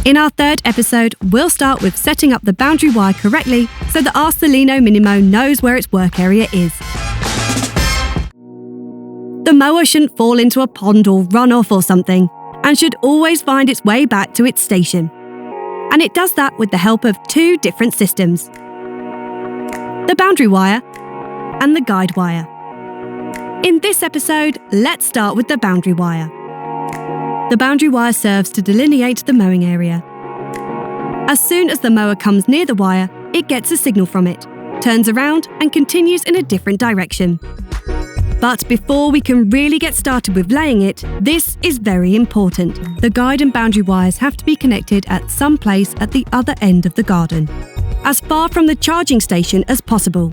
In our third episode, we'll start with setting up the boundary wire correctly so that our Sileno Minimo knows where its work area is. The mower shouldn't fall into a pond or run off or something, and should always find its way back to its station. And it does that with the help of two different systems: the boundary wire and the guide wire. In this episode, let's start with the boundary wire. The boundary wire serves to delineate the mowing area. As soon as the mower comes near the wire, it gets a signal from it, turns around and continues in a different direction. But before we can really get started with laying it, this is very important. The guide and boundary wires have to be connected at some place at the other end of the garden, as far from the charging station as possible.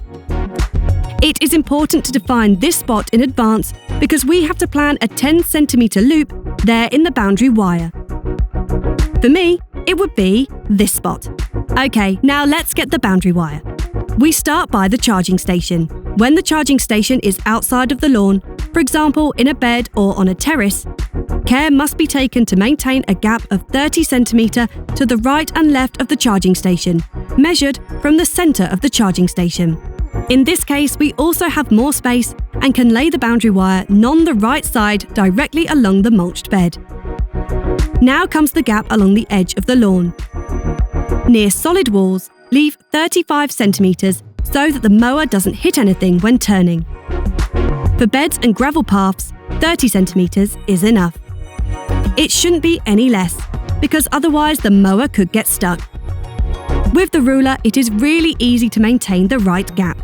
It is important to define this spot in advance because we have to plan a 10cm loop there in the boundary wire. For me, it would be this spot. Okay, now let's get the boundary wire. We start by the charging station. When the charging station is outside of the lawn, for example in a bed or on a terrace, care must be taken to maintain a gap of 30cm to the right and left of the charging station, measured from the centre of the charging station. In this case, we also have more space and can lay the boundary wire on the right side directly along the mulched bed. Now comes the gap along the edge of the lawn. Near solid walls, leave 35cm so that the mower doesn't hit anything when turning. For beds and gravel paths, 30cm is enough. It shouldn't be any less, because otherwise the mower could get stuck. With the ruler, it is really easy to maintain the right gap.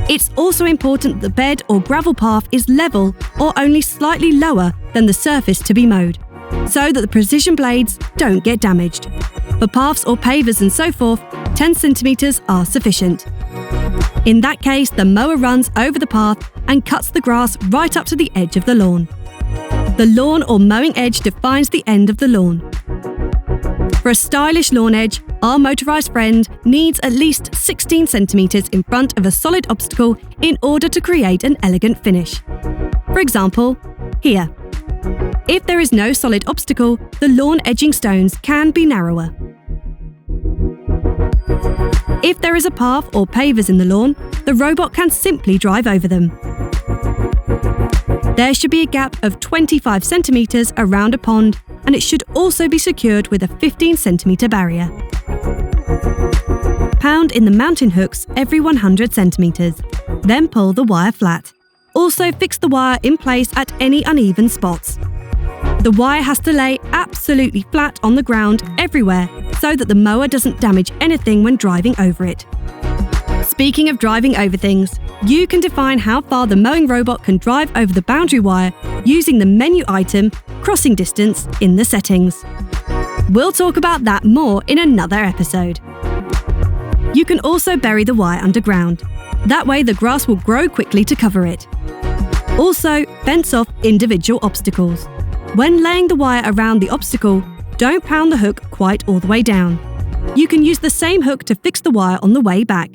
It's also important that the bed or gravel path is level or only slightly lower than the surface to be mowed, so that the precision blades don't get damaged. For paths or pavers and so forth, 10cm are sufficient. In that case, the mower runs over the path and cuts the grass right up to the edge of the lawn. The lawn or mowing edge defines the end of the lawn. For a stylish lawn edge, our motorised friend needs at least 16cm in front of a solid obstacle in order to create an elegant finish. For example, here. If there is no solid obstacle, the lawn edging stones can be narrower. If there is a path or pavers in the lawn, the robot can simply drive over them. There should be a gap of 25cm around a pond, and it should also be secured with a 15cm barrier. Pound in the mounting hooks every 100cm, then pull the wire flat. Also fix the wire in place at any uneven spots. The wire has to lay absolutely flat on the ground everywhere so that the mower doesn't damage anything when driving over it. Speaking of driving over things, you can define how far the mowing robot can drive over the boundary wire using the menu item Crossing Distance in the settings. We'll talk about that more in another episode. You can also bury the wire underground. That way the grass will grow quickly to cover it. Also, fence off individual obstacles. When laying the wire around the obstacle, don't pound the hook quite all the way down. You can use the same hook to fix the wire on the way back.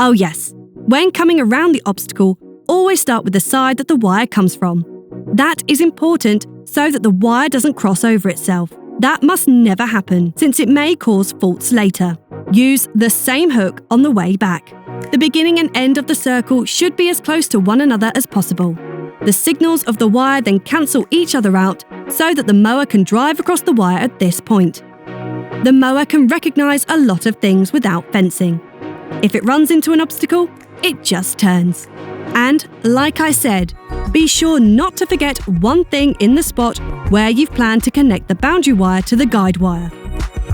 Oh yes, when coming around the obstacle, always start with the side that the wire comes from. That is important so that the wire doesn't cross over itself. That must never happen, since it may cause faults later. Use the same hook on the way back. The beginning and end of the circle should be as close to one another as possible. The signals of the wire then cancel each other out so that the mower can drive across the wire at this point. The mower can recognise a lot of things without fencing. If it runs into an obstacle, it just turns. And, like I said, be sure not to forget one thing in the spot where you've planned to connect the boundary wire to the guide wire.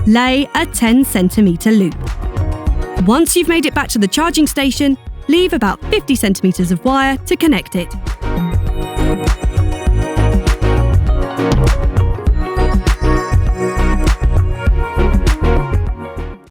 Lay a 10cm loop. Once you've made it back to the charging station, leave about 50cm of wire to connect it.